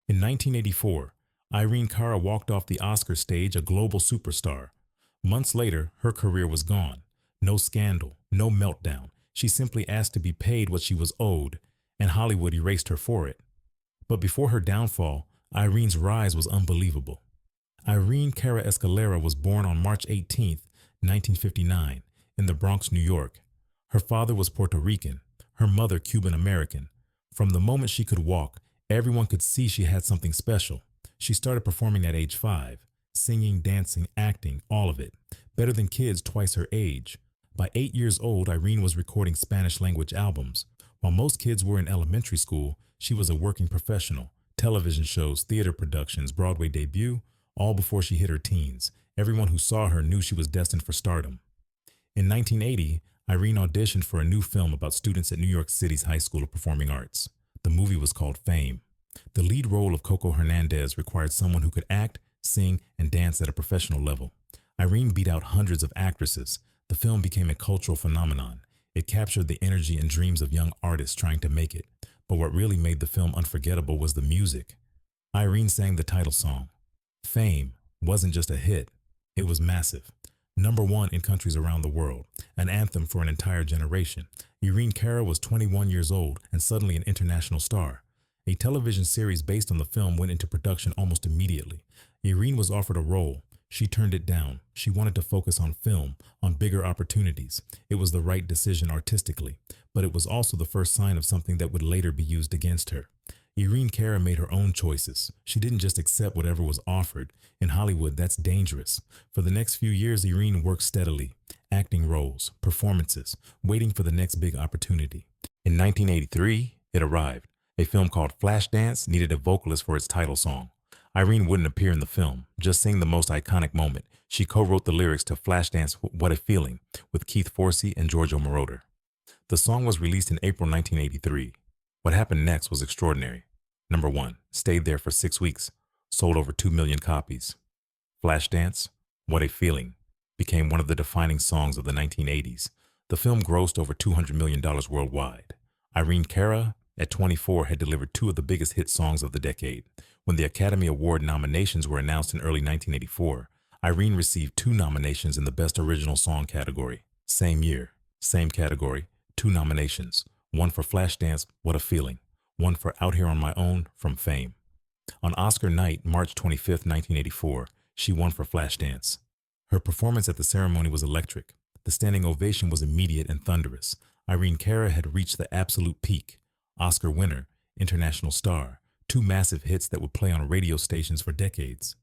In 1984, Irene Cara walked off the Oscar stage a global superstar. Months later, her career was gone. No scandal, no meltdown. She simply asked to be paid what she was owed, and Hollywood erased her for it. But before her downfall, Irene's rise was unbelievable. Irene Cara Escalera was born on March 18, 1959, in the Bronx, New York. Her father was Puerto Rican, her mother Cuban American. From the moment she could walk, everyone could see she had something special. She started performing at age 5, singing, dancing, acting, all of it, better than kids twice her age. By 8 years old, Irene was recording Spanish language albums. While most kids were in elementary school, she was a working professional. Television shows, theater productions, Broadway debut, all before she hit her teens. Everyone who saw her knew she was destined for stardom. In 1980, Irene auditioned for a new film about students at New York City's High School of Performing Arts. The movie was called Fame. The lead role of Coco Hernandez required someone who could act, sing, and dance at a professional level. Irene beat out hundreds of actresses. The film became a cultural phenomenon. It captured the energy and dreams of young artists trying to make it. But what really made the film unforgettable was the music. Irene sang the title song. Fame wasn't just a hit, it was massive. #1 in countries around the world, an anthem for an entire generation. Irene Cara was 21 years old and suddenly an international star. A television series based on the film went into production almost immediately. Irene was offered a role. She turned it down. She wanted to focus on film, on bigger opportunities. It was the right decision artistically, but it was also the first sign of something that would later be used against her. Irene Cara made her own choices. She didn't just accept whatever was offered. In Hollywood, that's dangerous. For the next few years, Irene worked steadily, acting roles, performances, waiting for the next big opportunity. In 1983, it arrived. A film called Flashdance needed a vocalist for its title song. Irene wouldn't appear in the film, just sing the most iconic moment. She co-wrote the lyrics to Flashdance What a Feeling with Keith Forsey and Giorgio Moroder. The song was released in April 1983. What happened next was extraordinary. #1, stayed there for 6 weeks, sold over 2 million copies. Flashdance, What a Feeling, became one of the defining songs of the 1980s. The film grossed over $200 million worldwide. Irene Cara, at 24, had delivered 2 of the biggest hit songs of the decade. When the Academy Award nominations were announced in early 1984, Irene received 2 nominations in the Best Original Song category. Same year, same category, 2 nominations. One for Flashdance, What a Feeling. One for Out Here on My Own from Fame. On Oscar night, March 25, 1984, she won for Flashdance. Her performance at the ceremony was electric. The standing ovation was immediate and thunderous. Irene Cara had reached the absolute peak. Oscar winner, international star, 2 massive hits that would play on radio stations for decades.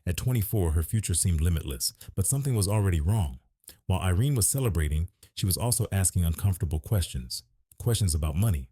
At 24, her future seemed limitless, but something was already wrong. While Irene was celebrating, she was also asking uncomfortable questions. Questions about money.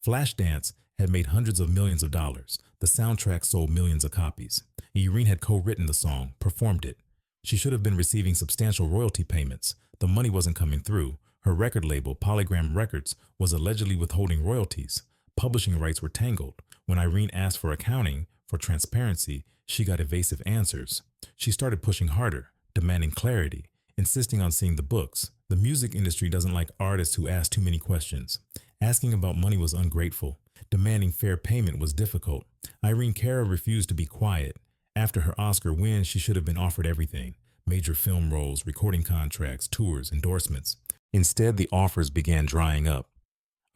Flashdance had made hundreds of millions of dollars. The soundtrack sold millions of copies. Irene had co-written the song, performed it. She should have been receiving substantial royalty payments. The money wasn't coming through. Her record label, Polygram Records, was allegedly withholding royalties. Publishing rights were tangled. When Irene asked for accounting, for transparency, she got evasive answers. She started pushing harder, demanding clarity, insisting on seeing the books. The music industry doesn't like artists who ask too many questions. Asking about money was ungrateful. Demanding fair payment was difficult. Irene Cara refused to be quiet. After her Oscar win, she should have been offered everything: major film roles, recording contracts, tours, endorsements. Instead, the offers began drying up.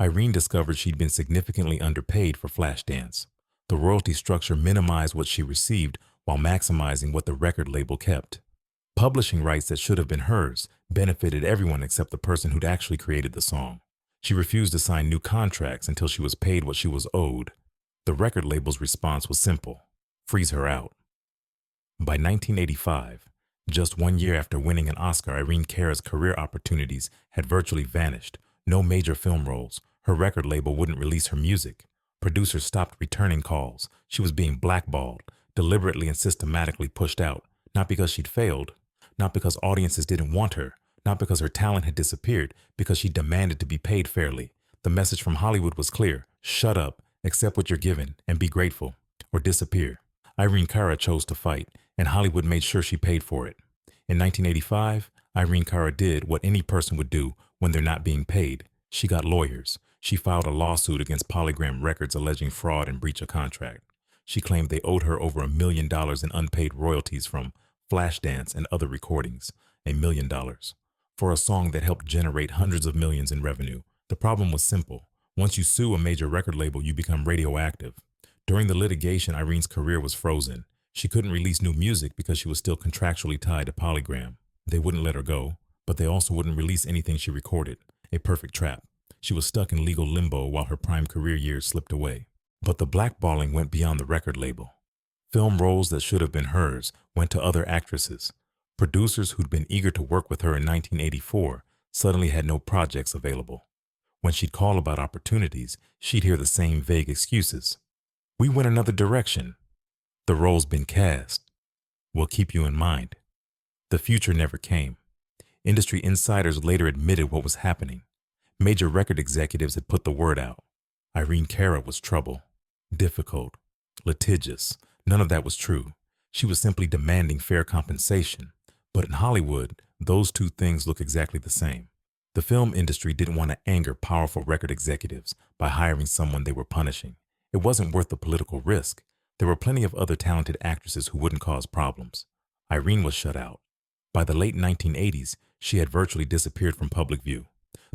Irene discovered she'd been significantly underpaid for Flashdance. The royalty structure minimized what she received while maximizing what the record label kept. Publishing rights that should have been hers benefited everyone except the person who'd actually created the song. She refused to sign new contracts until she was paid what she was owed. The record label's response was simple: freeze her out. By 1985, just 1 year after winning an Oscar, Irene Cara's career opportunities had virtually vanished. No major film roles. Her record label wouldn't release her music. Producers stopped returning calls. She was being blackballed, deliberately and systematically pushed out, not because she'd failed, not because audiences didn't want her, not because her talent had disappeared, because she demanded to be paid fairly. The message from Hollywood was clear: shut up, accept what you're given, and be grateful, or disappear. Irene Cara chose to fight, and Hollywood made sure she paid for it. In 1985, Irene Cara did what any person would do when they're not being paid. She got lawyers. She filed a lawsuit against Polygram Records alleging fraud and breach of contract. She claimed they owed her over $1 million in unpaid royalties from Flashdance and other recordings, $1 million, for a song that helped generate hundreds of millions in revenue. The problem was simple. Once you sue a major record label, you become radioactive. During the litigation, Irene's career was frozen. She couldn't release new music because she was still contractually tied to Polygram. They wouldn't let her go, but they also wouldn't release anything she recorded. A perfect trap. She was stuck in legal limbo while her prime career years slipped away. But the blackballing went beyond the record label. Film roles that should have been hers went to other actresses. Producers who'd been eager to work with her in 1984 suddenly had no projects available. When she'd call about opportunities, she'd hear the same vague excuses. "We went another direction. The role's been cast. We'll keep you in mind." The future never came. Industry insiders later admitted what was happening. Major record executives had put the word out. Irene Cara was trouble. Difficult. Litigious. None of that was true. She was simply demanding fair compensation. But in Hollywood, those two things look exactly the same. The film industry didn't want to anger powerful record executives by hiring someone they were punishing. It wasn't worth the political risk. There were plenty of other talented actresses who wouldn't cause problems. Irene was shut out. By the late 1980s, she had virtually disappeared from public view.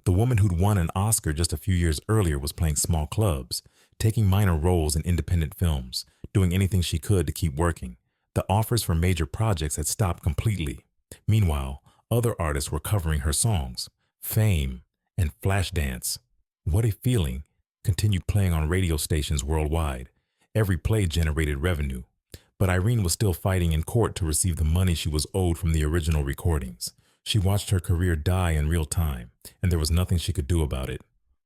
The woman who'd won an Oscar just a few years earlier was playing small clubs, taking minor roles in independent films, doing anything she could to keep working. The offers for major projects had stopped completely. Meanwhile, other artists were covering her songs. Fame and Flashdance, What a Feeling continued playing on radio stations worldwide. Every play generated revenue. But Irene was still fighting in court to receive the money she was owed from the original recordings. She watched her career die in real time, and there was nothing she could do about it.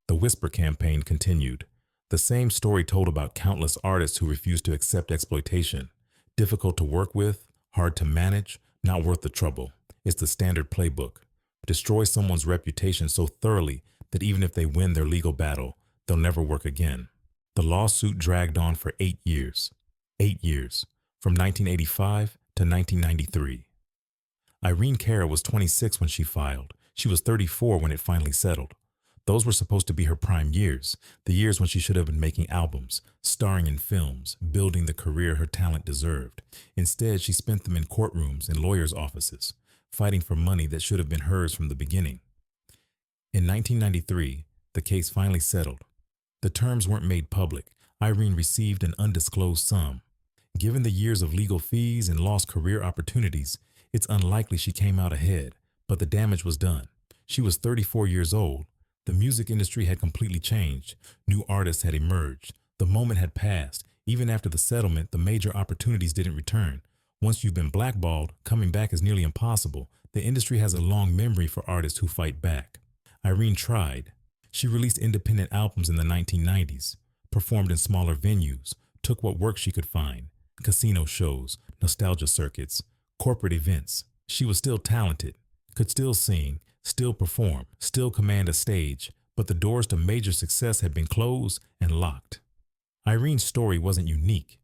The Whisper campaign continued. The same story told about countless artists who refused to accept exploitation. Difficult to work with, hard to manage, not worth the trouble. It's the standard playbook. Destroy someone's reputation so thoroughly that even if they win their legal battle, they'll never work again. The lawsuit dragged on for 8 years. 8 years. From 1985 to 1993. Irene Cara was 26 when she filed. She was 34 when it finally settled. Those were supposed to be her prime years, the years when she should have been making albums, starring in films, building the career her talent deserved. Instead, she spent them in courtrooms and lawyers' offices, fighting for money that should have been hers from the beginning. In 1993, the case finally settled. The terms weren't made public. Irene received an undisclosed sum. Given the years of legal fees and lost career opportunities, it's unlikely she came out ahead, but the damage was done. She was 34 years old. The music industry had completely changed. New artists had emerged. The moment had passed. Even after the settlement, the major opportunities didn't return. Once you've been blackballed, coming back is nearly impossible. The industry has a long memory for artists who fight back. Irene tried. She released independent albums in the 1990s, performed in smaller venues, took what work she could find, casino shows, nostalgia circuits, corporate events. She was still talented, could still sing, still perform, still command a stage, but the doors to major success had been closed and locked. Irene's story wasn't unique.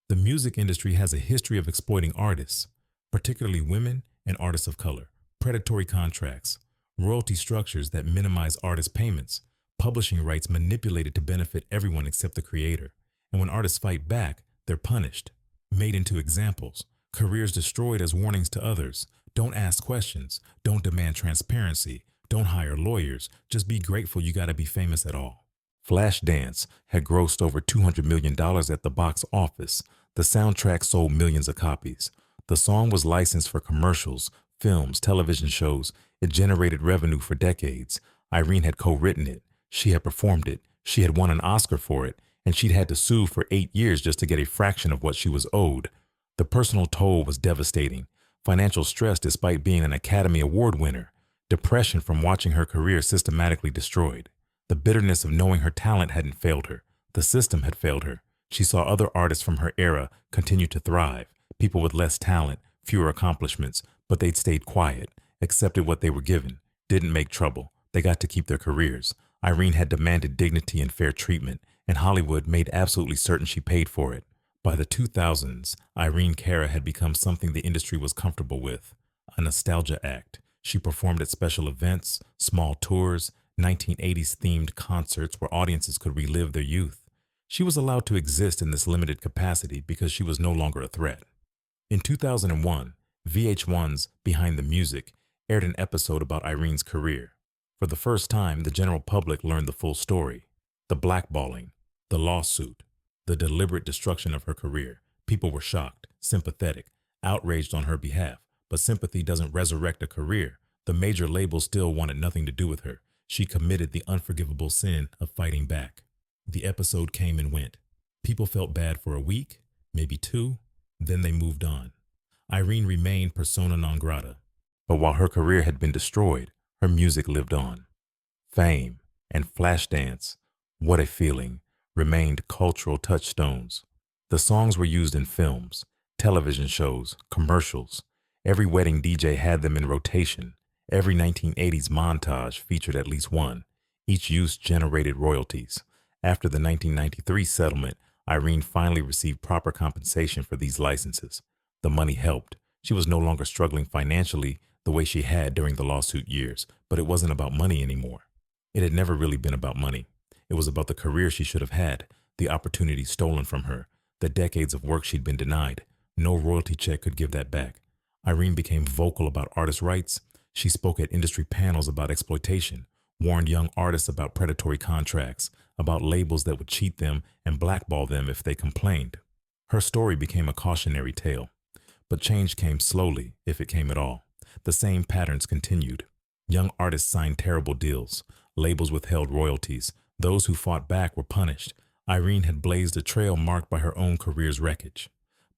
The music industry has a history of exploiting artists, particularly women and artists of color. Predatory contracts, royalty structures that minimize artist payments, publishing rights manipulated to benefit everyone except the creator. And when artists fight back, they're punished, made into examples, careers destroyed as warnings to others. Don't ask questions, don't demand transparency, don't hire lawyers, just be grateful you gotta be famous at all. Flashdance had grossed over $200 million at the box office. The soundtrack sold millions of copies. The song was licensed for commercials, films, television shows. It generated revenue for decades. Irene had co-written it. She had performed it. She had won an Oscar for it, and she'd had to sue for 8 years just to get a fraction of what she was owed. The personal toll was devastating. Financial stress despite being an Academy Award winner. Depression from watching her career systematically destroyed. The bitterness of knowing her talent hadn't failed her. The system had failed her. She saw other artists from her era continue to thrive, people with less talent, fewer accomplishments, but they'd stayed quiet, accepted what they were given, didn't make trouble. They got to keep their careers. Irene had demanded dignity and fair treatment, and Hollywood made absolutely certain she paid for it. By the 2000s, Irene Cara had become something the industry was comfortable with, a nostalgia act. She performed at special events, small tours, 1980s-themed concerts where audiences could relive their youth. She was allowed to exist in this limited capacity because she was no longer a threat. In 2001, VH1's Behind the Music aired an episode about Irene's career. For the first time, the general public learned the full story: the blackballing, the lawsuit, the deliberate destruction of her career. People were shocked, sympathetic, outraged on her behalf. But sympathy doesn't resurrect a career. The major labels still wanted nothing to do with her. She committed the unforgivable sin of fighting back. The episode came and went. People felt bad for a week, maybe two, then they moved on. Irene remained persona non grata. But while her career had been destroyed, her music lived on. Fame and Flashdance, What a Feeling, remained cultural touchstones. The songs were used in films, television shows, commercials. Every wedding DJ had them in rotation. Every 1980s montage featured at least one. Each use generated royalties. After the 1993 settlement, Irene finally received proper compensation for these licenses. The money helped. She was no longer struggling financially the way she had during the lawsuit years, but it wasn't about money anymore. It had never really been about money. It was about the career she should have had, the opportunities stolen from her, the decades of work she'd been denied. No royalty check could give that back. Irene became vocal about artists' rights. She spoke at industry panels about exploitation, warned young artists about predatory contracts, about labels that would cheat them and blackball them if they complained. Her story became a cautionary tale. But change came slowly, if it came at all. The same patterns continued. Young artists signed terrible deals. Labels withheld royalties. Those who fought back were punished. Irene had blazed a trail marked by her own career's wreckage.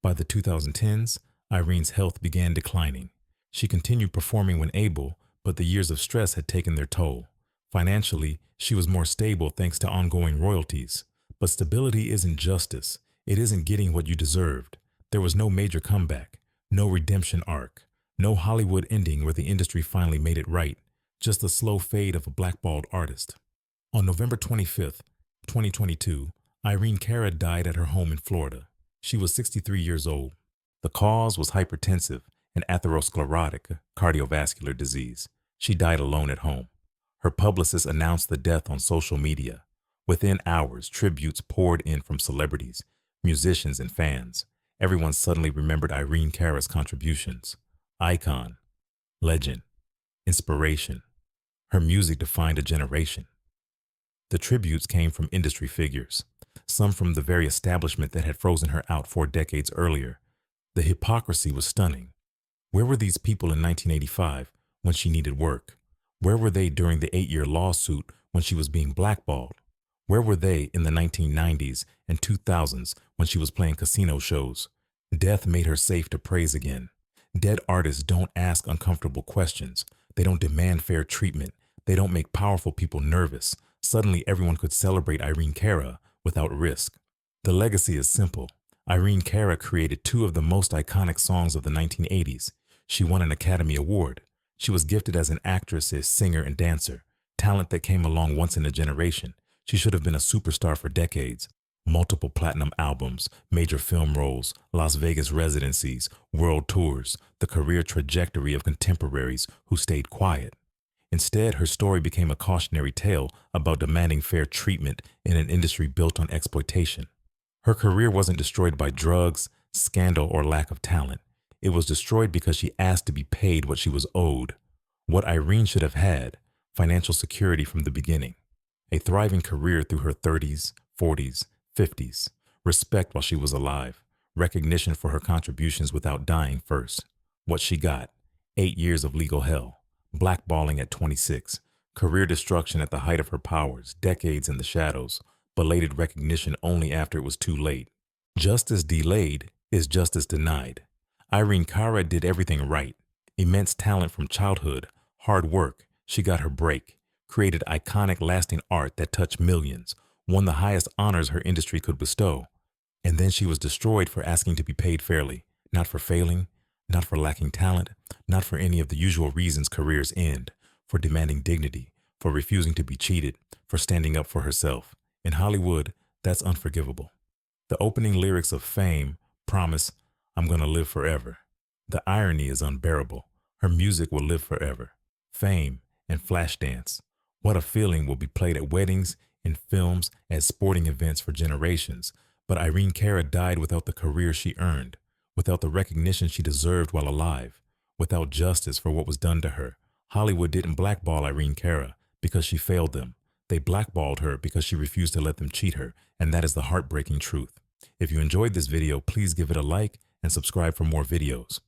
By the 2010s, Irene's health began declining. She continued performing when able, but the years of stress had taken their toll. Financially, she was more stable thanks to ongoing royalties. But stability isn't justice. It isn't getting what you deserved. There was no major comeback, no redemption arc, no Hollywood ending where the industry finally made it right, just the slow fade of a blackballed artist. On November 25th, 2022, Irene Cara died at her home in Florida. She was 63 years old. The cause was hypertensive and atherosclerotic cardiovascular disease. She died alone at home. Her publicist announced the death on social media. Within hours, tributes poured in from celebrities, musicians, and fans. Everyone suddenly remembered Irene Cara's contributions. Icon, legend, inspiration. Her music defined a generation. The tributes came from industry figures, some from the very establishment that had frozen her out 4 decades earlier. The hypocrisy was stunning. Where were these people in 1985 when she needed work? Where were they during the 8-year lawsuit when she was being blackballed? Where were they in the 1990s and 2000s when she was playing casino shows? Death made her safe to praise again. Dead artists don't ask uncomfortable questions. They don't demand fair treatment. They don't make powerful people nervous. Suddenly everyone could celebrate Irene Cara without risk. The legacy is simple. Irene Cara created 2 of the most iconic songs of the 1980s. She won an Academy Award. She was gifted as an actress, a singer, and dancer, talent that came along once in a generation. She should have been a superstar for decades. Multiple platinum albums, major film roles, Las Vegas residencies, world tours, the career trajectory of contemporaries who stayed quiet. Instead, her story became a cautionary tale about demanding fair treatment in an industry built on exploitation. Her career wasn't destroyed by drugs, scandal, or lack of talent. It was destroyed because she asked to be paid what she was owed. What Irene should have had: financial security from the beginning. A thriving career through her 30s, 40s, 50s. Respect while she was alive. Recognition for her contributions without dying first. What she got: 8 years of legal hell. Blackballing at 26. Career destruction at the height of her powers. Decades in the shadows. Belated recognition only after it was too late. Justice delayed is justice denied. Irene Cara did everything right. Immense talent from childhood. Hard work. She got her break. Created iconic, lasting art that touched millions. Won the highest honors her industry could bestow. And then she was destroyed for asking to be paid fairly. Not for failing. Not for lacking talent. Not for any of the usual reasons careers end. For demanding dignity. For refusing to be cheated. For standing up for herself. In Hollywood, that's unforgivable. The opening lyrics of Fame promise, "I'm gonna live forever." The irony is unbearable. Her music will live forever. Fame and Flashdance, What a Feeling will be played at weddings, in films, at sporting events for generations. But Irene Cara died without the career she earned, without the recognition she deserved while alive, without justice for what was done to her. Hollywood didn't blackball Irene Cara because she failed them. They blackballed her because she refused to let them cheat her, and that is the heartbreaking truth. If you enjoyed this video, please give it a like and subscribe for more videos.